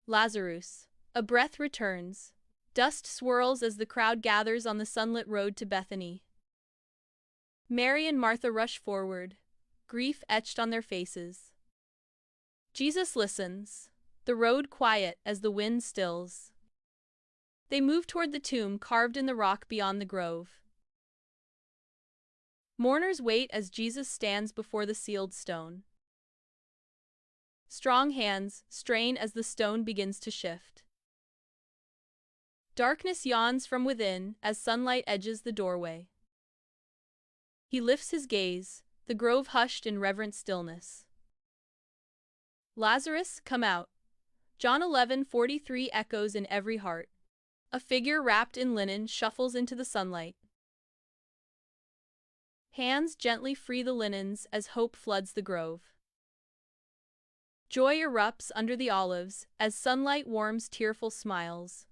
Lazarus. A breath returns. Dust swirls as the crowd gathers on the sunlit road to Bethany. Mary and Martha rush forward, grief etched on their faces. Jesus listens, the road quiet as the wind stills. They move toward the tomb carved in the rock beyond the grove. Mourners wait as Jesus stands before the sealed stone. Strong hands strain as the stone begins to shift. Darkness yawns from within as sunlight edges the doorway. He lifts his gaze, the grove hushed in reverent stillness. Lazarus, come out. John 11:43 echoes in every heart. A figure wrapped in linen shuffles into the sunlight. Hands gently free the linens as hope floods the grove. Joy erupts under the olives as sunlight warms tearful smiles.